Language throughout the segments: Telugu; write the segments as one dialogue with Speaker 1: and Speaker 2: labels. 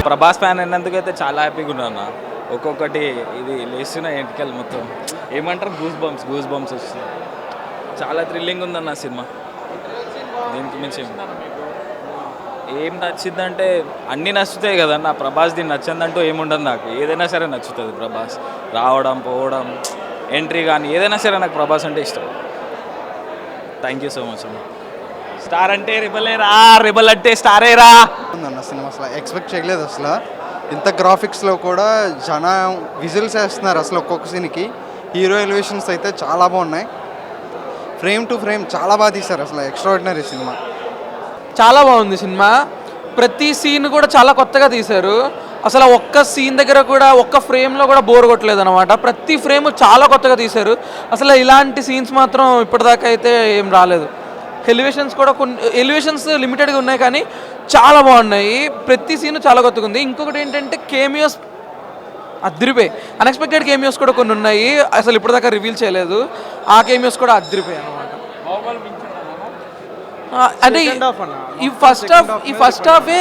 Speaker 1: ప్రభాస్ ఫ్యాన్ అయినందుకైతే చాలా హ్యాపీగా ఉన్నాను. ఒక్కొక్కటి ఇది లేస్తున్న ఎంటికలు మొత్తం ఏమంటారు గూస్ బంప్స్ వస్తుంది. చాలా థ్రిల్లింగ్ ఉందన్న సినిమా. దీనికి మించి ఏం నచ్చిందంటే అన్నీ నచ్చుతాయి కదన్న. ప్రభాస్ దీన్ని నచ్చిందంటూ ఏముండదు నాకు. ఏదైనా సరే నచ్చుతుంది. ప్రభాస్ రావడం పోవడం ఎంట్రీ కానీ ఏదైనా సరే నాకు ప్రభాస్ అంటే ఇష్టం. థ్యాంక్ యూ సో మచ్ అన్న. స్టార్ అంటే రిబలేరా, రిబల్ అంటే స్టారేరా
Speaker 2: ఉందన్న సినిమా. అసలు ఎక్స్పెక్ట్ చేయలేదు. అసలు ఇంత గ్రాఫిక్స్లో కూడా జనం విజిల్స్ వేస్తున్నారు అసలు ఒక్కొక్క సీన్కి. హీరో ఎలివేషన్స్ అయితే చాలా బాగున్నాయి. ఫ్రేమ్ టు ఫ్రేమ్ చాలా బాగా తీశారు. అసలు ఎక్స్ట్రాడినరీ సినిమా.
Speaker 3: చాలా బాగుంది సినిమా. ప్రతి సీన్ కూడా చాలా కొత్తగా తీశారు. అసలు ఒక్క సీన్ దగ్గర కూడా ఒక్క ఫ్రేమ్లో కూడా బోర్ కొట్టలేదు అనమాట. ప్రతి ఫ్రేమ్ చాలా కొత్తగా తీశారు. అసలు ఇలాంటి సీన్స్ మాత్రం ఇప్పటిదాకా అయితే ఏం రాలేదు. ఎలివేషన్స్ కూడా ఎలివేషన్స్ లిమిటెడ్గా ఉన్నాయి కానీ చాలా బాగున్నాయి. ప్రతి సీన్ చాలా కొత్తగా ఉంది. ఇంకొకటి ఏంటంటే కేమియోస్ అద్దరిపోయి, అన్ఎక్స్పెక్టెడ్ కేమియోస్ కూడా కొన్ని ఉన్నాయి. అసలు ఇప్పటిదాకా రివీల్ చేయలేదు. ఆ కేమియోస్ కూడా అద్దరిపోయాయి అనమాట. అంటే ఈ ఫస్ట్ హాఫే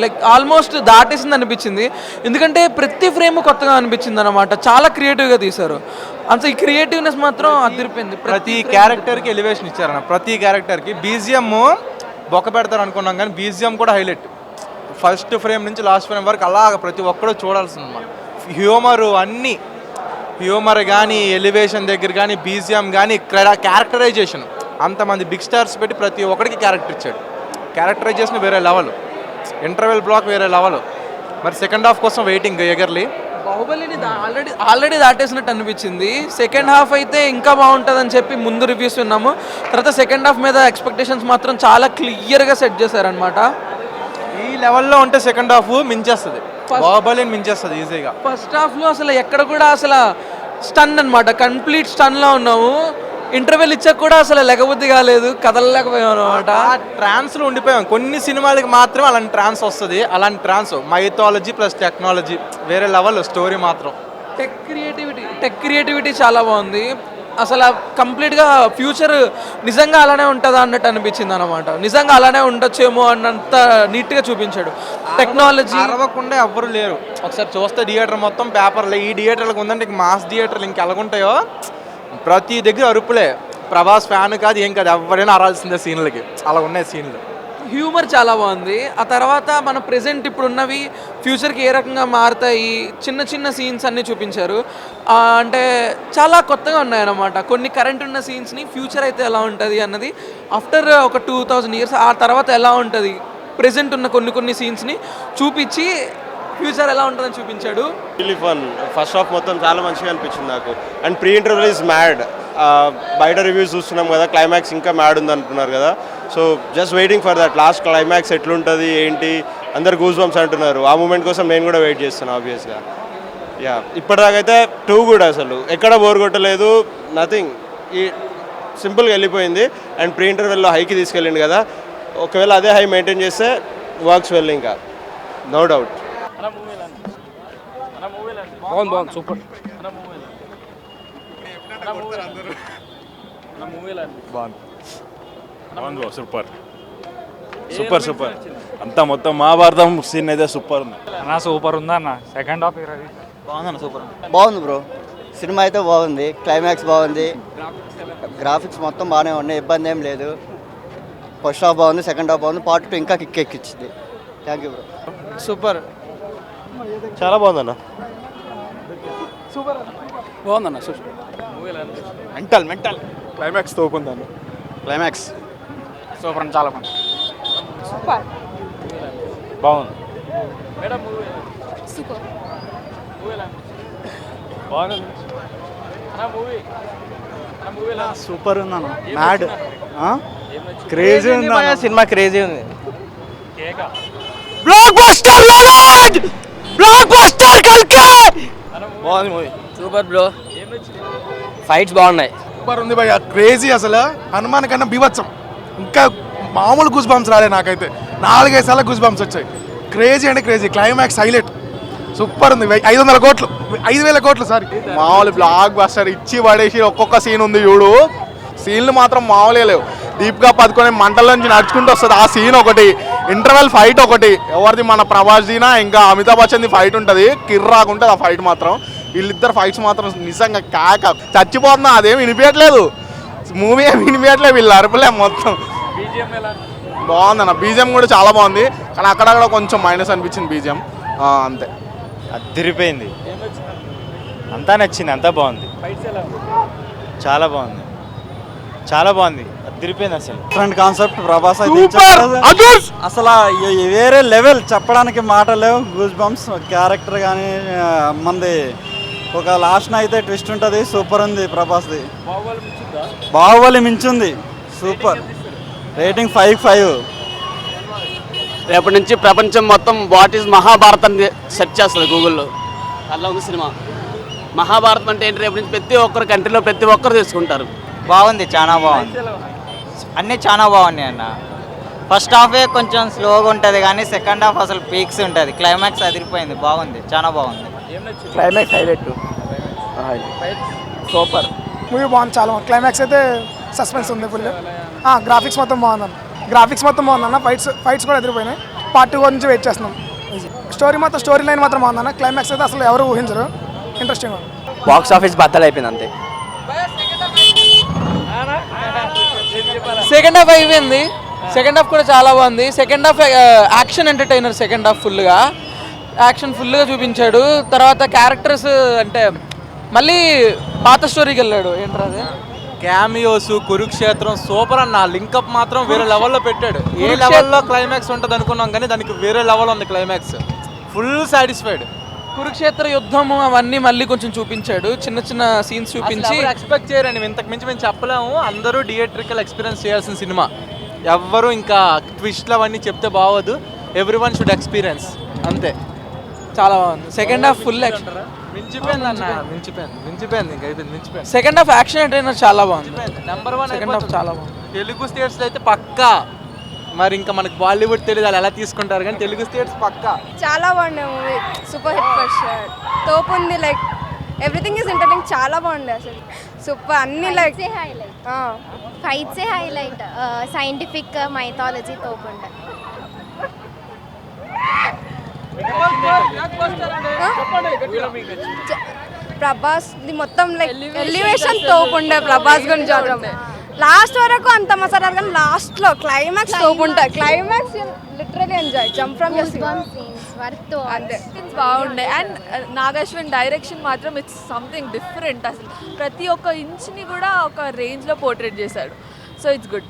Speaker 3: లైక్ ఆల్మోస్ట్ దాటేసింది అనిపించింది. ఎందుకంటే ప్రతి ఫ్రేమ్ కొత్తగా అనిపించింది అనమాట. చాలా క్రియేటివ్గా తీశారు. అంత ఈ క్రియేటివ్నెస్ మాత్రం అదిరిపోయింది.
Speaker 4: ప్రతి క్యారెక్టర్కి ఎలివేషన్ ఇచ్చారన్న. ప్రతి క్యారెక్టర్కి బీజిఎం బొక్క పెడతారు అనుకున్నాం కానీ బీజిఎం కూడా హైలైట్. ఫస్ట్ ఫ్రేమ్ నుంచి లాస్ట్ ఫ్రేమ్ వరకు అలాగ ప్రతి ఒక్కరు చూడాల్సిందన్నమాట. హ్యూమరు అన్నీ, హ్యూమర్ కానీ ఎలివేషన్ దగ్గర కానీ బీజిఎం కానీ క్యారెక్టరైజేషన్ అంతమంది బిగ్ స్టార్స్ పెట్టి ప్రతి ఒక్కరికి క్యారెక్టర్ ఇచ్చాడు. క్యారెక్టరైజేషన్ వేరే లెవెల్, ఇంటర్వెల్ బ్లాక్ వేరే లెవెల్. మరి సెకండ్ హాఫ్ కోసం వెయిటింగ్ ఎగర్లీ.
Speaker 3: బాహుబలిని ఆల్రెడీ దాటేసినట్టు అనిపించింది. సెకండ్ హాఫ్ అయితే ఇంకా బాగుంటుందని చెప్పి ముందు రివ్యూస్ విన్నాము. తర్వాత సెకండ్ హాఫ్ మీద ఎక్స్పెక్టేషన్స్ మాత్రం చాలా క్లియర్గా సెట్ చేశారనమాట.
Speaker 4: ఈ లెవెల్లో ఉంటే సెకండ్ హాఫ్ మించేస్తుంది, బాహుబలిని మించేస్తుంది ఈజీగా.
Speaker 3: ఫస్ట్ హాఫ్లో అసలు ఎక్కడ కూడా అసలు స్టన్ అనమాట. కంప్లీట్ స్టన్లో ఉన్నాము. ఇంటర్వెల్ ఇచ్చాక కూడా అసలు లెగబుద్ధి కాలేదు, కదలలేకపోయాం అనమాట.
Speaker 4: ట్రాన్స్లో ఉండిపోయాం. కొన్ని సినిమాలకి మాత్రమే అలాంటి ట్రాన్స్ వస్తుంది. అలాంటి ట్రాన్స్ మైథాలజీ ప్లస్ టెక్నాలజీ వేరే లెవెల్. స్టోరీ మాత్రం
Speaker 3: టెక్ క్రియేటివిటీ చాలా బాగుంది. అసలు కంప్లీట్గా ఫ్యూచర్ నిజంగా అలానే ఉంటుందా అన్నట్టు అనిపించింది అనమాట. నిజంగా అలానే ఉండొచ్చేమో అన్నంత నీట్గా చూపించాడు. టెక్నాలజీ
Speaker 4: అరవకుండా ఎవ్వరు లేరు. ఒకసారి చూస్తే థియేటర్ మొత్తం పేపర్లే. ఈ థియేటర్లకు ఉందంటే మాస్ థియేటర్లు ఇంకెలాగుంటాయో. ప్రతి దగ్గర అరుపులే. ప్రభాస్ ఫ్యాన్ కాదు ఏం కాదు, ఎవరైనా అరాల్సిందే సీన్లకి. అలా ఉన్నాయి సీన్లు.
Speaker 3: హ్యూమర్ చాలా బాగుంది. ఆ తర్వాత మన ప్రెజెంట్ ఇప్పుడు ఉన్నవి ఫ్యూచర్కి ఏ రకంగా మారుతాయి, చిన్న చిన్న సీన్స్ అన్నీ చూపించారు. అంటే చాలా కొత్తగా ఉన్నాయన్నమాట. కొన్ని కరెంట్ ఉన్న సీన్స్ని ఫ్యూచర్ అయితే ఎలా ఉంటుంది అన్నది ఆఫ్టర్ ఒక 2000 years ఆ తర్వాత ఎలా ఉంటుంది, ప్రెజెంట్ ఉన్న కొన్ని సీన్స్ని చూపించి ఫ్యూచర్ ఎలా ఉంటుందని చూపించాడు.
Speaker 5: Really fun. ఫస్ట్ హాఫ్ మొత్తం చాలా మంచిగా అనిపించింది నాకు. And pre interval is mad. బయట రివ్యూస్ చూస్తున్నాం కదా, క్లైమాక్స్ ఇంకా మ్యాడ్ ఉంది అంటున్నారు కదా. So just waiting for that last climax ఎట్లుంటుంది ఏంటి. అందరు గూస్ బంప్స్ అంటున్నారు. ఆ మూమెంట్ కోసం నేను కూడా వెయిట్ చేస్తాను ఆబ్వియస్గా. యా, ఇప్పటిదాకైతే 2 కూడా అసలు ఎక్కడ బోర్ కొట్టలేదు. నథింగ్, ఈ సింపుల్గా వెళ్ళిపోయింది. అండ్ ప్రీ ఇంటర్వెల్లో హైకి తీసుకెళ్ళింది కదా, ఒకవేళ అదే హై మెయింటైన్ చేస్తే వర్క్స్ వెళ్ళి ఇంకా నో డౌట్.
Speaker 1: బాగుంది సూపర్.
Speaker 6: బాగుంది సూపర్. అంతా మొత్తం మహాభారతం సీన్ అయితే సూపర్ ఉంది
Speaker 7: అన్న. సూపర్ ఉందా అన్న. సెకండ్ హాఫ్
Speaker 4: బాగుందన్న. సూపర్
Speaker 8: బాగుంది బ్రో. సినిమా అయితే బాగుంది. క్లైమాక్స్ బాగుంది. గ్రాఫిక్స్ మొత్తం బాగానే ఉన్నాయి, ఇబ్బంది ఏం లేదు. ఫస్ట్ హాఫ్ బాగుంది, సెకండ్ హాఫ్ బాగుంది. పార్ట్ 2 ఇంకా కిక్ ఎక్కించింది. Thank you bro.
Speaker 3: సూపర్.
Speaker 5: చాలా బాగుందన్న.
Speaker 1: బాగుందన్న.
Speaker 4: మెంటల్
Speaker 6: క్లైమాక్స్ తోకుందన్న.
Speaker 8: క్లైమాక్స్
Speaker 7: సూపర్ అని చాలా బాగుంది.
Speaker 6: బాగుంది.
Speaker 2: సూపర్ ఉందన్న. మ్యాడ్ క్రేజీ ఉంది
Speaker 8: సినిమా. క్రేజీ ఉంది.
Speaker 1: బాగుంది మూవీ. Super bro. ఫైట్స్ బాగున్నాయి.
Speaker 2: సూపర్ ఉంది భయ్య. క్రేజీ అసలు. హనుమాన్ కన్నా బీభత్సం. ఇంకా మామూలు గూస్ బంప్స్ రాలే నాకైతే. 4-5 సార్లు గూస్ బంప్స్ వచ్చాయి. క్రేజీ అంటే క్రేజీ. Climax highlight. సూపర్ ఉంది. 500 కోట్లు 5,000 కోట్లు సారీ.
Speaker 6: మామూలు బ్లాక్ బస్టర్ ఇచ్చి పడేసి ఒక్కొక్క సీన్ ఉంది చూడు. సీన్లు మాత్రం మామూలుగా లేవు. దీపికా పదుకొని మంటల నుంచి నడుచుకుంటూ వస్తుంది. ఆ సీన్ ఒకటి. ఇంటర్వెల్ ఫైట్ ఒకటి ఎవరిది మన ప్రభాస్దినా ఇంకా అమితాబ్ బచ్చన్ది ఫైట్ ఉంటుంది, కిర్రాకుంటుంది ఆ ఫైట్ మాత్రం. వీళ్ళిద్దరు ఫైట్స్ మాత్రం నిజంగా కాక చచ్చిపోతున్నా, అదేం వినిపించట్లేదు, మూవీ ఏం వినిపించట్లేదు, వీళ్ళు అరుపులే మొత్తం. బాగుందన్న, బీజిఎం కూడా చాలా బాగుంది, కానీ అక్కడక్కడ కొంచెం మైనస్ అనిపించింది బీజిఎం, అంతే.
Speaker 9: అదిరిపోయింది, అంతా నచ్చింది, అంతా బాగుంది, చాలా బాగుంది, చాలా బాగుంది, అదిరిపోయింది అసలు.
Speaker 8: డిఫరెంట్ కాన్సెప్ట్ ప్రభాస్ అయితే అసలు వేరే లెవెల్, చెప్పడానికి మాట లేవు. గూస్ బంప్స్ క్యారెక్టర్ కానీ మంది ఒక లాస్ట్ అయితే ట్విస్ట్ ఉంటుంది, సూపర్ ఉంది ప్రభాస్ది. బాహుబలి మించుంది, సూపర్. రేటింగ్ 5/5.
Speaker 10: రేపటి నుంచి ప్రపంచం మొత్తం వాట్ ఈజ్ మహాభారత్ అని సెర్చ్ చేస్తుంది గూగుల్లో, అలా ఉంది సినిమా. మహాభారతం అంటే ఏంటి, రేపటి నుంచి ప్రతి ఒక్కరు కంట్రీలో ప్రతి ఒక్కరు తెలుసుకుంటారు.
Speaker 8: బాగుంది, చాలా బాగుంది, అన్నీ చాలా బాగున్నాయి అన్న. ఫస్ట్ హాఫే కొంచెం స్లోగా ఉంటుంది కానీ సెకండ్ హాఫ్ అసలు పీక్స్ ఉంటుంది, క్లైమాక్స్ అదిరిపోయింది, బాగుంది, చాలా బాగుంది.
Speaker 10: క్లైమాక్స్ హైలైట్,
Speaker 3: సూపర్
Speaker 11: మూవీ బాగుంది, చాలా బాగుంది. క్లైమాక్స్ అయితే సస్పెన్స్ ఉంది ఫుల్. గ్రాఫిక్స్ మొత్తం బాగుందన్న, గ్రాఫిక్స్ మొత్తం బాగుందన్న. ఫైట్స్ కూడా ఎదిరిపోయినాయి. పార్ట్ 2 గురించి వెయిట్ చేస్తున్నాం. స్టోరీ లైన్ మాత్రం బాగుందన్న. క్లైమాక్స్ అయితే అసలు ఎవరు ఊహించరు, ఇంట్రెస్టింగ్ ఉంది.
Speaker 10: బాక్స్ ఆఫీస్ బద్దలు అయిపోయింది అంతే.
Speaker 3: సెకండ్ హాఫ్ అయిపోయింది, సెకండ్ హాఫ్ కూడా చాలా బాగుంది. Second half action entertainer, second half ఫుల్గా యాక్షన్ ఫుల్గా చూపించాడు. తర్వాత క్యారెక్టర్స్ అంటే మళ్ళీ పాత స్టోరీకి వెళ్ళాడు, ఏంట్రా
Speaker 4: క్యామియోస్, కురుక్షేత్రం సూపర్ అన్న. లింకప్ మాత్రం వేరే లెవెల్లో పెట్టాడు. ఏ లెవెల్లో క్లైమాక్స్ ఉంటుంది అనుకున్నాం కానీ దానికి వేరే లెవెల్ ఉంది క్లైమాక్స్, ఫుల్ సాటిస్ఫైడ్.
Speaker 3: కురుక్షేత్ర యుద్ధము అవన్నీ మళ్ళీ కొంచెం చూపించాడు, చిన్న చిన్న సీన్స్ చూపించి.
Speaker 4: ఎక్స్పెక్ట్ చేయరండి, ఇంతకు మించి మేము చెప్పలేము. అందరూ థియేట్రికల్ ఎక్స్పీరియన్స్ చేయాల్సిన సినిమా. ఎవ్వరూ ఇంకా ట్విస్ట్లు అవన్నీ చెప్తే బాగోదు, ఎవ్రీ వన్ షుడ్ ఎక్స్పీరియన్స్, అంతే.
Speaker 3: చాలా బాగుంది. సెకండ్ హాఫ్ ఫుల్ యాక్షన్,
Speaker 4: మించిపోయింది అన్న, మించిపోయింది ఇంకా అయిపోయింది, మించిపోయింది.
Speaker 3: సెకండ్ హాఫ్ యాక్షన్ ఎంటర్టైనర్ చాలా బాగుంది,
Speaker 4: నెంబర్ 1
Speaker 3: సెకండ్ హాఫ్ చాలా బాగుంది.
Speaker 4: తెలుగు స్టేట్స్లో అయితే పక్కా, మరి ఇంకా మనకు బాలీవుడ్ తెలియదు వాళ్ళు ఎలా తీసుకుంటారు, కానీ తెలుగు స్టేట్స్ పక్కా.
Speaker 12: చాలా బాగుండే movie, super hit for sure. తోపు ఉంది, లైక్ ఎవ్రీథింగ్ ఈజ్ ఎంటర్టైనింగ్, చాలా బాగుండే అసలు, సూపర్. అన్ని లైక్
Speaker 13: ఫైట్సే హైలైట్, సైంటిఫిక్ మైథాలజీ తోపుండే.
Speaker 12: ప్రభాస్ ది మొత్తం లైక్ ఎలివేషన్ తోపుండే. ప్రభాస్ గురించి లాస్ట్ వరకు అంత మసాలా కానీ లాస్ట్ లో క్లైమాక్స్ తోపుంటాయి. Climax literally enjoy, jump from your
Speaker 13: అంతే.
Speaker 12: బాగుండే. అండ్ నాగశ్విన్ డైరెక్షన్ మాత్రం ఇట్స్ సంథింగ్ డిఫరెంట్. అసలు ప్రతి ఒక్క ఇంచ్ని కూడా ఒక రేంజ్లో పోర్ట్రేట్ చేశాడు. So it's good,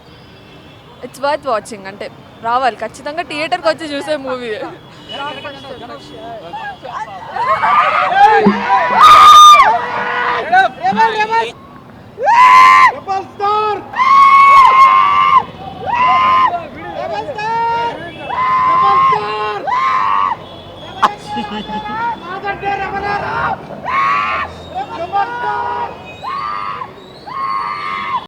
Speaker 12: it's worth watching. అంటే రావాలి ఖచ్చితంగా, థియేటర్కి వచ్చి చూసే మూవీ.
Speaker 13: Rebel Star!